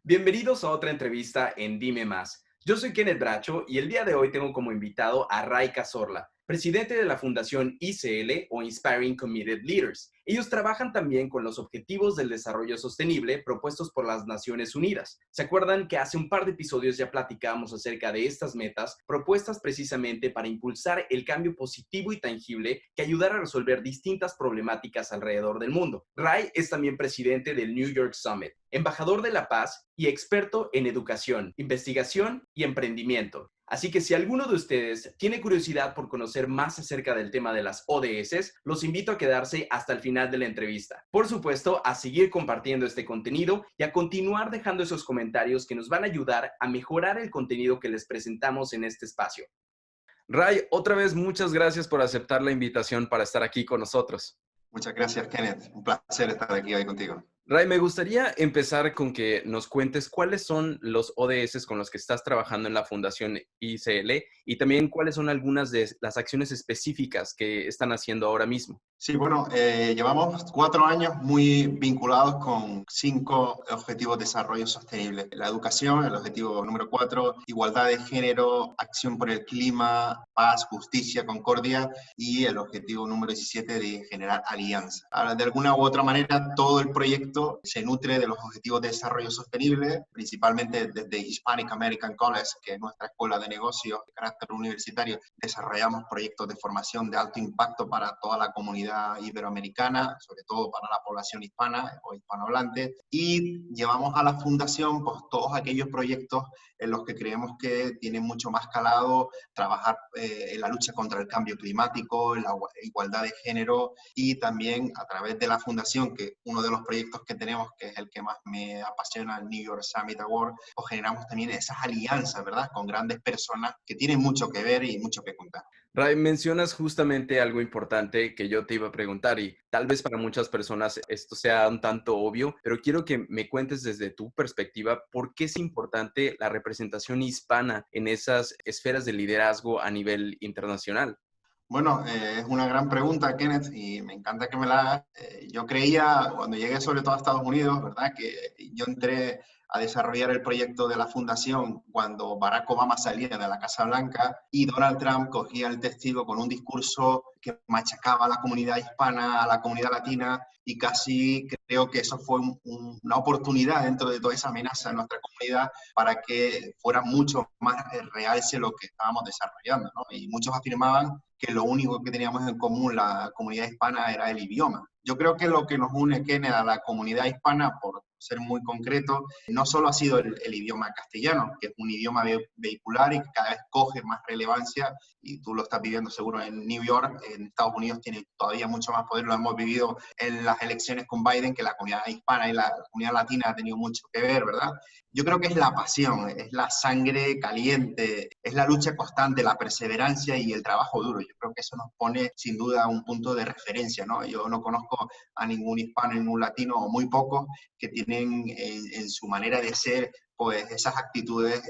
Bienvenidos a otra entrevista en Dime Más. Yo soy Kenneth Bracho y el día de hoy tengo como invitado a Ray Cazorla, presidente de la Fundación ICL o Inspiring Committed Leaders. Ellos trabajan también con los Objetivos del Desarrollo Sostenible propuestos por las Naciones Unidas. ¿Se acuerdan que hace un par de episodios ya platicábamos acerca de estas metas propuestas precisamente para impulsar el cambio positivo y tangible que ayudara a resolver distintas problemáticas alrededor del mundo? Ray es también presidente del New York Summit, embajador de la paz y experto en educación, investigación y emprendimiento. Así que si alguno de ustedes tiene curiosidad por conocer más acerca del tema de las ODS, los invito a quedarse hasta el final de la entrevista. Por supuesto, a seguir compartiendo este contenido y a continuar dejando esos comentarios que nos van a ayudar a mejorar el contenido que les presentamos en este espacio. Ray, otra vez muchas gracias por aceptar la invitación para estar aquí con nosotros. Muchas gracias, Kenneth. Un placer estar aquí hoy contigo. Ray, me gustaría empezar con que nos cuentes cuáles son los ODS con los que estás trabajando en la Fundación ICL y también cuáles son algunas de las acciones específicas que están haciendo ahora mismo. Sí, bueno, llevamos 4 años muy vinculados con 5 objetivos de desarrollo sostenible. La educación, el objetivo número 4, igualdad de género, acción por el clima, paz, justicia, concordia, y el objetivo número 17 de generar alianza. Ahora, de alguna u otra manera, todo el proyecto se nutre de los objetivos de desarrollo sostenible, principalmente desde Hispanic American College, que es nuestra escuela de negocios de carácter universitario. Desarrollamos proyectos de formación de alto impacto para toda la comunidad iberoamericana, sobre todo para la población hispana o hispanohablante, y llevamos a la fundación pues, todos aquellos proyectos en los que creemos que tienen mucho más calado trabajar en la lucha contra el cambio climático, en la igualdad de género, y también a través de la fundación, que uno de los proyectos que tenemos, que es el que más me apasiona, el New York Summit Award, pues generamos también esas alianzas, ¿verdad?, con grandes personas que tienen mucho que ver y mucho que contar. Ray, mencionas justamente algo importante que yo te iba a preguntar y tal vez para muchas personas esto sea un tanto obvio, pero quiero que me cuentes desde tu perspectiva por qué es importante la representación hispana en esas esferas de liderazgo a nivel internacional. Bueno, es una gran pregunta, Kenneth, y me encanta que me la hagas. Yo creía, cuando llegué sobre todo a Estados Unidos, ¿verdad?, que yo entré a desarrollar el proyecto de la fundación cuando Barack Obama salía de la Casa Blanca y Donald Trump cogía el testigo con un discurso que machacaba a la comunidad hispana, a la comunidad latina, y casi creo que eso fue una oportunidad dentro de toda esa amenaza en nuestra comunidad para que fuera mucho más realce lo que estábamos desarrollando, ¿no? Y muchos afirmaban que lo único que teníamos en común la comunidad hispana era el idioma. Yo creo que lo que nos une, Kenneth, a la comunidad hispana, por ser muy concreto, no solo ha sido el idioma castellano, que es un idioma vehicular y que cada vez coge más relevancia, y tú lo estás viviendo seguro en New York, en Estados Unidos tiene todavía mucho más poder, lo hemos vivido en las elecciones con Biden, que la comunidad hispana y la comunidad latina ha tenido mucho que ver, ¿verdad? Yo creo que es la pasión, es la sangre caliente, es la lucha constante, la perseverancia y el trabajo duro. Yo creo que eso nos pone sin duda un punto de referencia, ¿no? Yo no conozco a ningún hispano, ningún latino, o muy pocos, que tienen en su manera de ser pues esas actitudes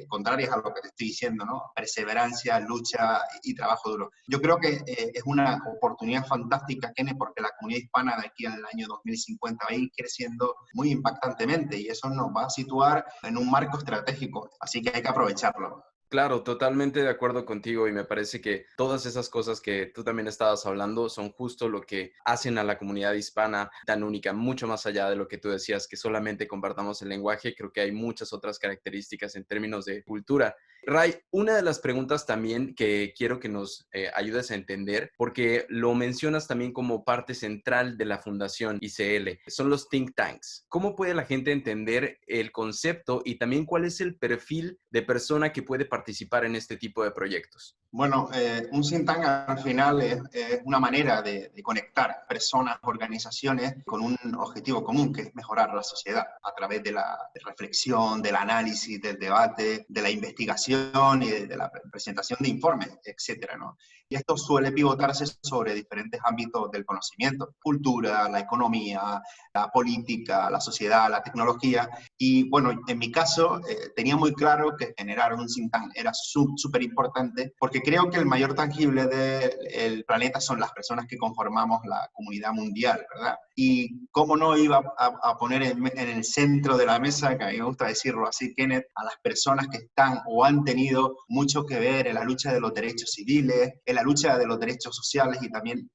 contrarias a lo que te estoy diciendo, ¿no? Perseverancia, lucha y trabajo duro. Yo creo que es una oportunidad fantástica, Kenneth, porque la comunidad hispana de aquí al año 2050 va a ir creciendo muy impactantemente y eso nos va a situar en un marco estratégico, así que hay que aprovecharlo. Claro, totalmente de acuerdo contigo y me parece que todas esas cosas que tú también estabas hablando son justo lo que hacen a la comunidad hispana tan única, mucho más allá de lo que tú decías, que solamente compartamos el lenguaje, creo que hay muchas otras características en términos de cultura. Ray, una de las preguntas también que quiero que nos ayudes a entender, porque lo mencionas también como parte central de la Fundación ICL, son los think tanks. ¿Cómo puede la gente entender el concepto y también cuál es el perfil de persona que puede participar en este tipo de proyectos? Bueno, un think tank al final es una manera de conectar personas, organizaciones con un objetivo común, que es mejorar la sociedad a través de la reflexión, del análisis, del debate, de la investigación y de la presentación de informes, etcétera, ¿no? Y esto suele pivotarse sobre diferentes ámbitos del conocimiento: cultura, la economía, la política, la sociedad, la tecnología. Y bueno, en mi caso, tenía muy claro que generar un think tank era súper importante, porque creo que el mayor tangible del planeta son las personas que conformamos la comunidad mundial, ¿verdad? Y cómo no iba a poner en el centro de la mesa, que a mí me gusta decirlo así, Kenneth, a las personas que están o han tenido mucho que ver en la lucha de los derechos civiles, en la lucha de los derechos sociales y también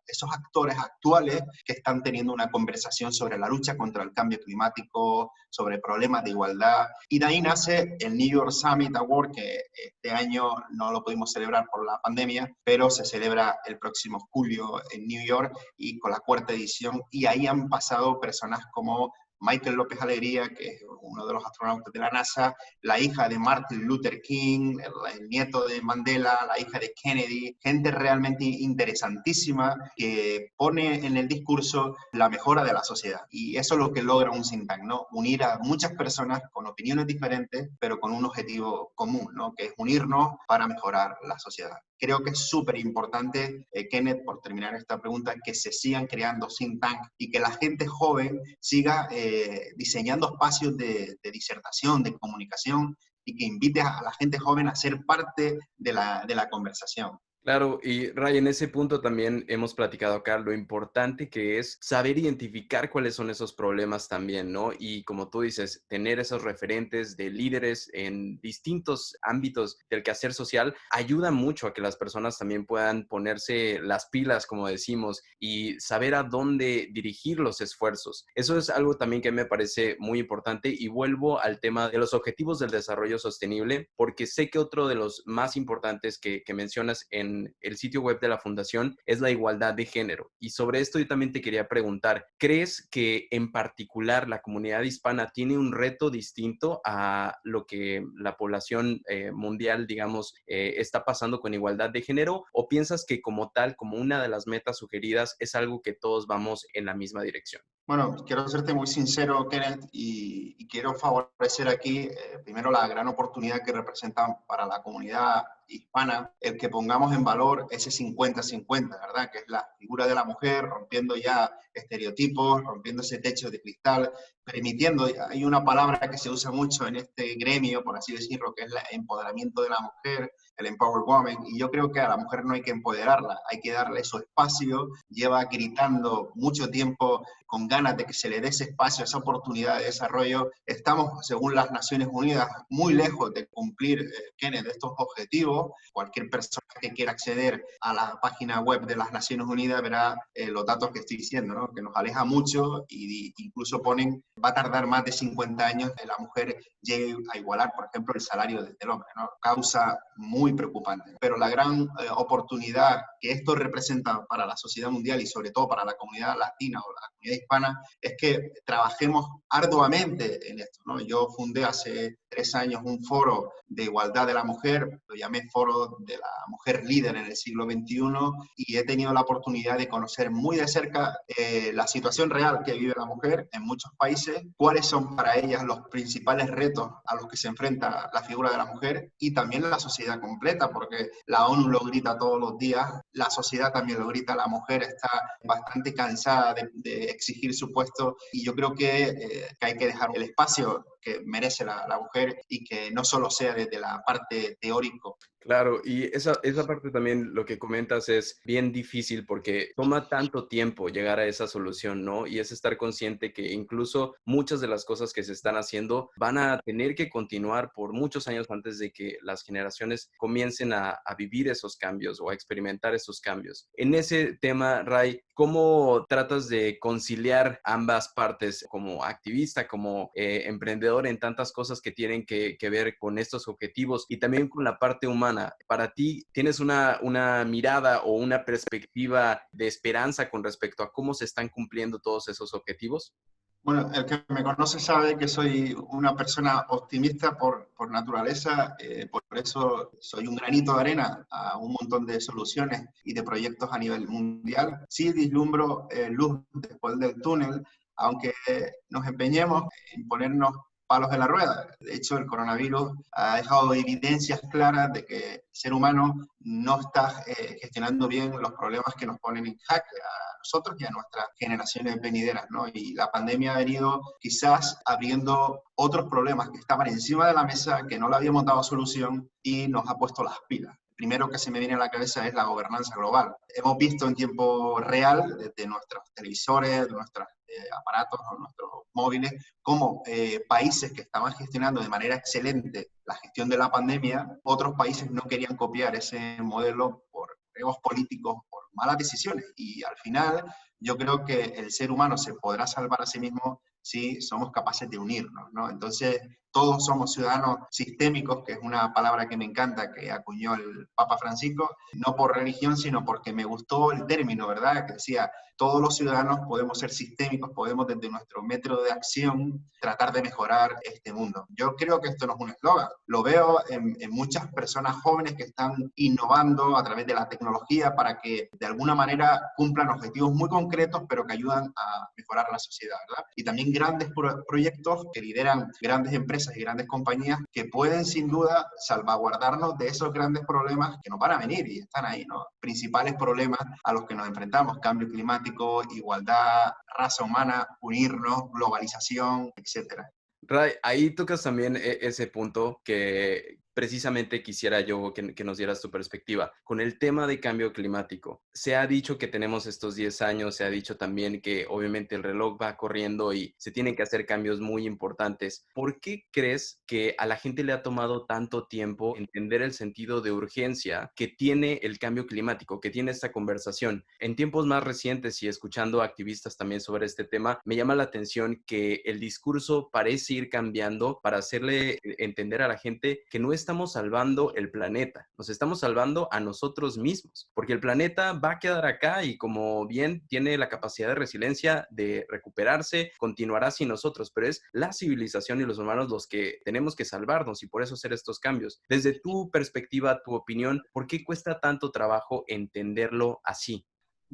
esos actores actuales que están teniendo una conversación sobre la lucha contra el cambio climático, sobre problemas de igualdad. Y de ahí nace el New York Summit Award, que este año no lo pudimos celebrar por la pandemia, pero se celebra el próximo julio en New York y con la cuarta edición. Y ahí han pasado personas como Michael López Alegría, que es uno de los astronautas de la NASA, la hija de Martin Luther King, el nieto de Mandela, la hija de Kennedy, gente realmente interesantísima que pone en el discurso la mejora de la sociedad. Y eso es lo que logra un think tank, ¿no? Unir a muchas personas con opiniones diferentes, pero con un objetivo común, ¿no? Que es unirnos para mejorar la sociedad. Creo que es súper importante, Kenneth, por terminar esta pregunta, que se sigan creando think tanks y que la gente joven siga diseñando espacios de disertación, de comunicación y que invite a la gente joven a ser parte de la conversación. Claro, y Ray, en ese punto también hemos platicado acá lo importante que es saber identificar cuáles son esos problemas también, ¿no? Y como tú dices, tener esos referentes de líderes en distintos ámbitos del quehacer social ayuda mucho a que las personas también puedan ponerse las pilas, como decimos, y saber a dónde dirigir los esfuerzos. Eso es algo también que me parece muy importante y vuelvo al tema de los objetivos del desarrollo sostenible, porque sé que otro de los más importantes que mencionas en el sitio web de la fundación es la igualdad de género. Y sobre esto yo también te quería preguntar, ¿crees que en particular la comunidad hispana tiene un reto distinto a lo que la población mundial, digamos, está pasando con igualdad de género? ¿O piensas que como tal, como una de las metas sugeridas, es algo que todos vamos en la misma dirección? Bueno, quiero serte muy sincero, Kenneth, y quiero favorecer aquí, primero, la gran oportunidad que representan para la comunidad hispana, el que pongamos en valor ese 50-50, ¿verdad? Que es la figura de la mujer, rompiendo ya estereotipos, rompiendo ese techo de cristal, permitiendo, hay una palabra que se usa mucho en este gremio, por así decirlo, que es el empoderamiento de la mujer, el empower woman, y yo creo que a la mujer no hay que empoderarla, hay que darle su espacio, lleva gritando mucho tiempo con ganas de que se le dé ese espacio, esa oportunidad de desarrollo. Estamos, según las Naciones Unidas, muy lejos de cumplir, Kenneth, estos objetivos. Cualquier persona que quiera acceder a la página web de las Naciones Unidas verá los datos que estoy diciendo, ¿no? Que nos aleja mucho y incluso ponen, va a tardar más de 50 años que la mujer llegue a igualar, por ejemplo, el salario del hombre, ¿no? Causa muy preocupante. Pero la gran oportunidad que esto representa para la sociedad mundial y sobre todo para la comunidad latina o la comunidad hispana es que trabajemos arduamente en esto, ¿no? Yo fundé hace 3 años un foro de igualdad de la mujer, lo llamé Foro de la Mujer Líder en el siglo XXI, y he tenido la oportunidad de conocer muy de cerca la situación real que vive la mujer en muchos países, cuáles son para ellas los principales retos a los que se enfrenta la figura de la mujer y también la sociedad completa, porque la ONU lo grita todos los días, la sociedad también lo grita, la mujer está bastante cansada de exigir su puesto y yo creo que hay que dejar el espacio que merece la mujer y que no solo sea desde la parte teórico. Claro, y esa parte también lo que comentas es bien difícil porque toma tanto tiempo llegar a esa solución, ¿no? Y es estar consciente que incluso muchas de las cosas que se están haciendo van a tener que continuar por muchos años antes de que las generaciones comiencen a vivir esos cambios o a experimentar esos cambios. En ese tema, Ray, ¿cómo tratas de conciliar ambas partes como activista, como emprendedor en tantas cosas que tienen que ver con estos objetivos y también con la parte humana? Para ti, ¿tienes una mirada o una perspectiva de esperanza con respecto a cómo se están cumpliendo todos esos objetivos? Bueno, el que me conoce sabe que soy una persona optimista por naturaleza, por eso soy un granito de arena a un montón de soluciones y de proyectos a nivel mundial. Sí vislumbro luz después del túnel, aunque nos empeñemos en ponernos palos en la rueda. De hecho, el coronavirus ha dejado evidencias claras de que el ser humano no está gestionando bien los problemas que nos ponen en jaque a nosotros y a nuestras generaciones venideras, ¿no? Y la pandemia ha venido quizás abriendo otros problemas que estaban encima de la mesa, que no le habíamos dado solución y nos ha puesto las pilas. Primero que se me viene a la cabeza es la gobernanza global. Hemos visto en tiempo real, desde nuestros televisores, de nuestros aparatos o nuestros móviles, cómo países que estaban gestionando de manera excelente la gestión de la pandemia, otros países no querían copiar ese modelo por egos políticos, por malas decisiones. Y al final, yo creo que el ser humano se podrá salvar a sí mismo si somos capaces de unirnos, ¿no? Entonces, todos somos ciudadanos sistémicos, que es una palabra que me encanta, que acuñó el Papa Francisco, no por religión, sino porque me gustó el término, ¿verdad? Que decía, todos los ciudadanos podemos ser sistémicos, podemos desde nuestro método de acción tratar de mejorar este mundo. Yo creo que esto no es un eslogan, lo veo en muchas personas jóvenes que están innovando a través de la tecnología para que de alguna manera cumplan objetivos muy concretos, pero que ayudan a mejorar la sociedad, ¿verdad? Y también grandes proyectos que lideran grandes empresas y grandes compañías que pueden sin duda salvaguardarnos de esos grandes problemas que nos van a venir y están ahí, ¿no? Principales problemas a los que nos enfrentamos: cambio climático, igualdad, raza humana, unirnos, globalización, etcétera. Ray, ahí tocas también ese punto que precisamente quisiera yo que nos dieras tu perspectiva. Con el tema de cambio climático, se ha dicho que tenemos estos 10 años, se ha dicho también que obviamente el reloj va corriendo y se tienen que hacer cambios muy importantes. ¿Por qué crees que a la gente le ha tomado tanto tiempo entender el sentido de urgencia que tiene el cambio climático, que tiene esta conversación? En tiempos más recientes y escuchando a activistas también sobre este tema, me llama la atención que el discurso parece ir cambiando para hacerle entender a la gente que no estamos salvando el planeta, nos estamos salvando a nosotros mismos, porque el planeta va a quedar acá y como bien tiene la capacidad de resiliencia de recuperarse, continuará sin nosotros, pero es la civilización y los humanos los que tenemos que salvarnos y por eso hacer estos cambios. Desde tu perspectiva, tu opinión, ¿por qué cuesta tanto trabajo entenderlo así?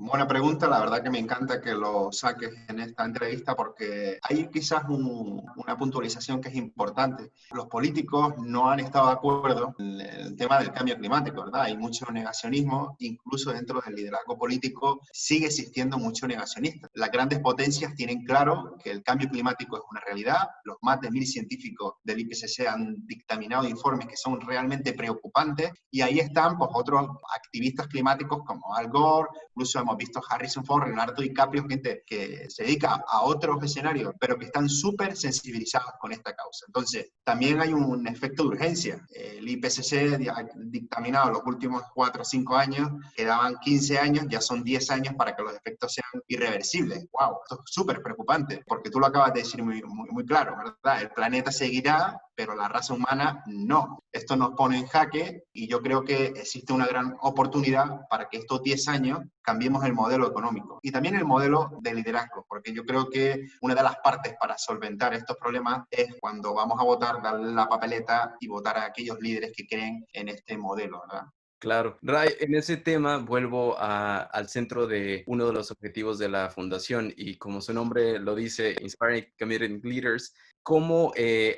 Buena pregunta, la verdad que me encanta que lo saques en esta entrevista porque hay quizás una puntualización que es importante. Los políticos no han estado de acuerdo en el tema del cambio climático, ¿verdad? Hay mucho negacionismo, incluso dentro del liderazgo político sigue existiendo mucho negacionista. Las grandes potencias tienen claro que el cambio climático es una realidad, los más de 1000 científicos del IPCC han dictaminado informes que son realmente preocupantes y ahí están pues otros activistas climáticos como Al Gore, incluso hemos visto Harrison Ford, Leonardo DiCaprio, gente que se dedica a otros escenarios, pero que están súper sensibilizados con esta causa. Entonces, también hay un efecto de urgencia. El IPCC ha dictaminado los últimos 4 o 5 años, quedaban 15 años, ya son 10 años para que los efectos sean irreversibles. ¡Wow! Esto es súper preocupante, porque tú lo acabas de decir muy claro, ¿verdad? El planeta seguirá, pero la raza humana no. Esto nos pone en jaque y yo creo que existe una gran oportunidad para que estos 10 años cambiemos el modelo económico y también el modelo de liderazgo, porque yo creo que una de las partes para solventar estos problemas es cuando vamos a votar, darle la papeleta y votar a aquellos líderes que creen en este modelo, ¿verdad? Claro. Ray, en ese tema vuelvo al centro de uno de los objetivos de la fundación y como su nombre lo dice, Inspiring Committed Leaders, ¿cómo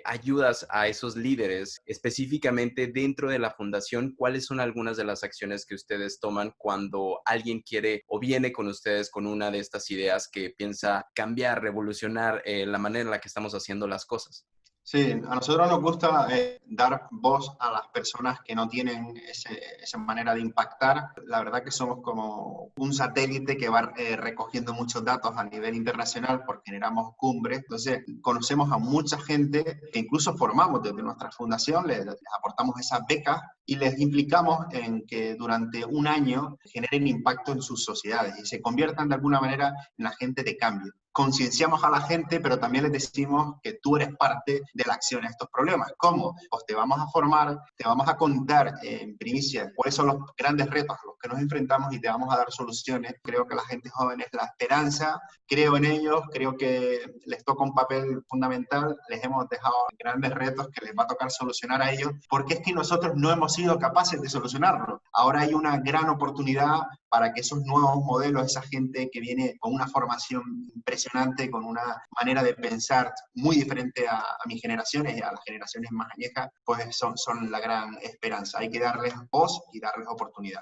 ayudas a esos líderes específicamente dentro de la fundación? ¿Cuáles son algunas de las acciones que ustedes toman cuando alguien quiere o viene con ustedes con una de estas ideas que piensa cambiar, revolucionar la manera en la que estamos haciendo las cosas? Sí, a nosotros nos gusta dar voz a las personas que no tienen esa manera de impactar. La verdad que somos como un satélite que va recogiendo muchos datos a nivel internacional porque generamos cumbres. Entonces, conocemos a mucha gente que incluso formamos desde nuestra fundación, les aportamos esas becas y les implicamos en que durante un año generen impacto en sus sociedades y se conviertan de alguna manera en agentes de cambio. Concienciamos a la gente, pero también les decimos que tú eres parte de la acción a estos problemas. ¿Cómo? Pues te vamos a formar, te vamos a contar en primicia cuáles son los grandes retos a los que nos enfrentamos y te vamos a dar soluciones. Creo que la gente joven es la esperanza, creo en ellos, creo que les toca un papel fundamental, les hemos dejado grandes retos que les va a tocar solucionar a ellos, porque es que nosotros no hemos sido sido capaces de solucionarlo. Ahora hay una gran oportunidad para que esos nuevos modelos, esa gente que viene con una formación impresionante, con una manera de pensar muy diferente a mis generaciones y a las generaciones más añejas, pues son la gran esperanza. Hay que darles voz y darles oportunidad.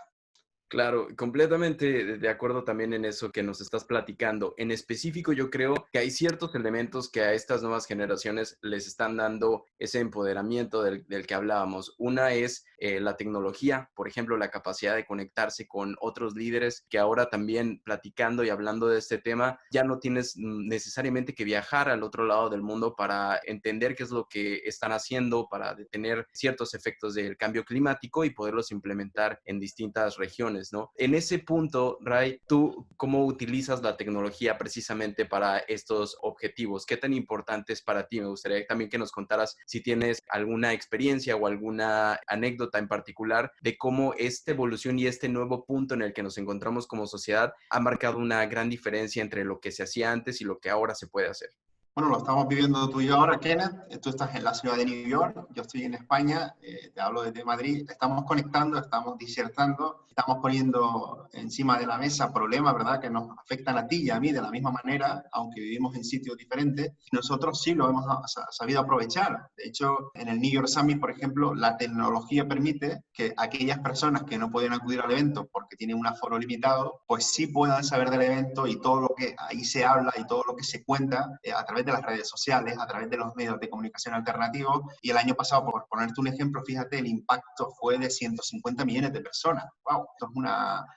Claro, completamente de acuerdo también en eso que nos estás platicando. En específico, yo creo que hay ciertos elementos que a estas nuevas generaciones les están dando ese empoderamiento del que hablábamos. Una es la tecnología, por ejemplo, la capacidad de conectarse con otros líderes, que ahora también platicando y hablando de este tema, ya no tienes necesariamente que viajar al otro lado del mundo para entender qué es lo que están haciendo, para detener ciertos efectos del cambio climático y poderlos implementar en distintas regiones, ¿no? En ese punto, Ray, ¿tú cómo utilizas la tecnología precisamente para estos objetivos? ¿Qué tan importante es para ti? Me gustaría también que nos contaras si tienes alguna experiencia o alguna anécdota en particular de cómo esta evolución y este nuevo punto en el que nos encontramos como sociedad ha marcado una gran diferencia entre lo que se hacía antes y lo que ahora se puede hacer. Bueno, lo estamos viviendo tú y yo ahora, Kenneth. Tú estás en la ciudad de New York, yo estoy en España, te hablo desde Madrid. Estamos conectando, estamos disertando, estamos poniendo encima de la mesa problemas, ¿verdad?, que nos afectan a ti y a mí de la misma manera, aunque vivimos en sitios diferentes. Nosotros sí lo hemos sabido aprovechar. De hecho, en el New York Summit, por ejemplo, la tecnología permite que aquellas personas que no pueden acudir al evento porque tienen un aforo limitado, pues sí puedan saber del evento y todo lo que ahí se habla y todo lo que se cuenta a través de las redes sociales, a través de los medios de comunicación alternativos. Y el año pasado, por ponerte un ejemplo, fíjate, el impacto fue de 150 millones de personas. ¡Wow! Esto es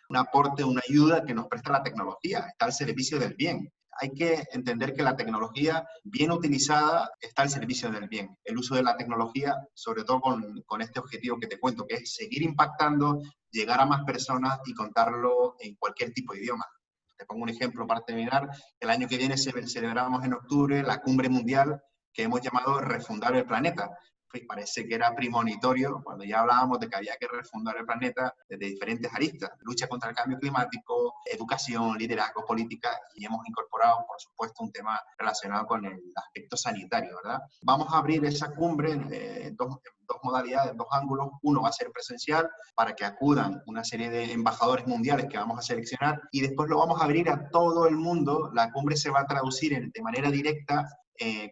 un aporte, una ayuda que nos presta la tecnología, está al servicio del bien. Hay que entender que la tecnología bien utilizada está al servicio del bien. El uso de la tecnología, sobre todo con este objetivo que te cuento, que es seguir impactando, llegar a más personas y contarlo en cualquier tipo de idioma. Te pongo un ejemplo para terminar. El año que viene celebramos en octubre la cumbre mundial que hemos llamado Refundar el Planeta. Pues parece que era premonitorio cuando ya hablábamos de que había que refundar el planeta desde diferentes aristas: lucha contra el cambio climático, educación, liderazgo, política, y hemos incorporado, por supuesto, un tema relacionado con el aspecto sanitario, ¿verdad? Vamos a abrir esa cumbre en dos modalidades, en dos ángulos. Uno va a ser presencial para que acudan una serie de embajadores mundiales que vamos a seleccionar, y después lo vamos a abrir a todo el mundo. La cumbre se va a traducir de manera directa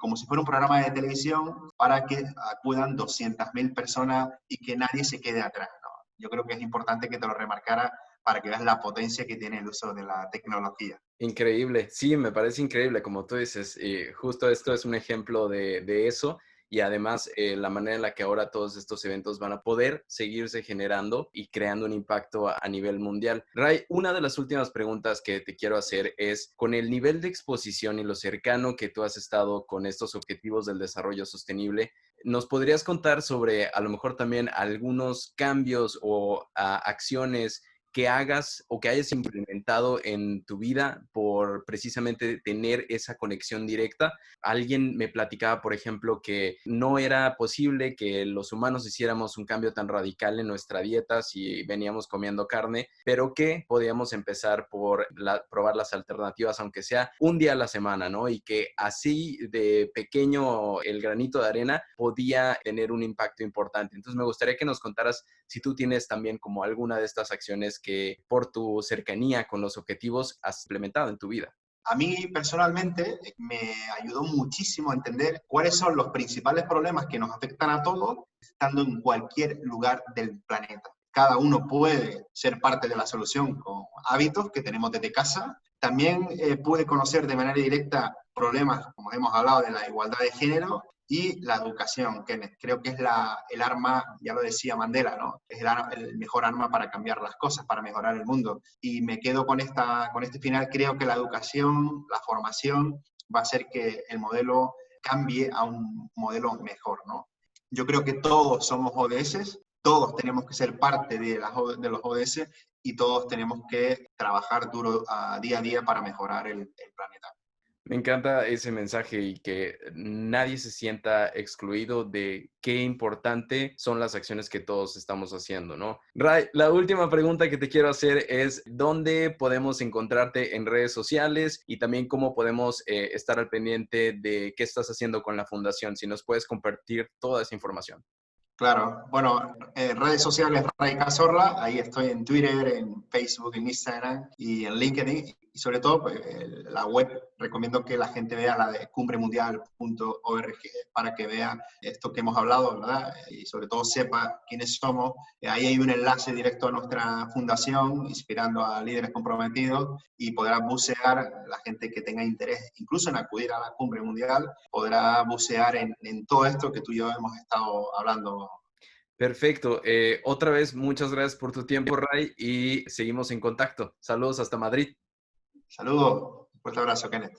como si fuera un programa de televisión para que acudan 200.000 personas y que nadie se quede atrás, ¿no? Yo creo que es importante que te lo remarcara para que veas la potencia que tiene el uso de la tecnología. Increíble, sí, me parece increíble, como tú dices, justo esto es un ejemplo de eso y además la manera en la que ahora todos estos eventos van a poder seguirse generando y creando un impacto a nivel mundial. Ray, una de las últimas preguntas que te quiero hacer es, con el nivel de exposición y lo cercano que tú has estado con estos objetivos del desarrollo sostenible, ¿nos podrías contar sobre a lo mejor también algunos cambios o acciones que hagas o que hayas implementado en tu vida por precisamente tener esa conexión directa? Alguien me platicaba, por ejemplo, que no era posible que los humanos hiciéramos un cambio tan radical en nuestra dieta si veníamos comiendo carne, pero que podíamos empezar por probar las alternativas, aunque sea un día a la semana, ¿no? Y que así de pequeño el granito de arena podía tener un impacto importante. Entonces me gustaría que nos contaras si tú tienes también como alguna de estas acciones que por tu cercanía con los objetivos has implementado en tu vida. A mí personalmente me ayudó muchísimo a entender cuáles son los principales problemas que nos afectan a todos estando en cualquier lugar del planeta. Cada uno puede ser parte de la solución con hábitos que tenemos desde casa. También pude conocer de manera directa problemas, como hemos hablado, de la igualdad de género y la educación, que creo que es el arma, ya lo decía Mandela, ¿no? Es el mejor arma para cambiar las cosas, para mejorar el mundo. Y me quedo con este final. Creo que la educación, la formación, va a hacer que el modelo cambie a un modelo mejor, ¿no? Yo creo que todos somos ODS, todos tenemos que ser parte de los ODS y todos tenemos que trabajar duro día a día para mejorar el planeta. Me encanta ese mensaje y que nadie se sienta excluido de qué importante son las acciones que todos estamos haciendo, ¿no? Ray, la última pregunta que te quiero hacer es, ¿dónde podemos encontrarte en redes sociales y también cómo podemos estar al pendiente de qué estás haciendo con la fundación? Si nos puedes compartir toda esa información. Claro, bueno, redes sociales Ray Cazorla, ahí estoy en Twitter, en Facebook, en Instagram y en LinkedIn. Y sobre todo, pues, la web, recomiendo que la gente vea la de cumbremundial.org para que vea esto que hemos hablado, ¿verdad? Y sobre todo sepa quiénes somos. Ahí hay un enlace directo a nuestra fundación, inspirando a líderes comprometidos, y podrá bucear, la gente que tenga interés, incluso en acudir a la Cumbre Mundial, podrá bucear en todo esto que tú y yo hemos estado hablando. Perfecto. Otra vez, muchas gracias por tu tiempo, Ray, y seguimos en contacto. Saludos hasta Madrid. Saludos, un fuerte abrazo, Kenneth.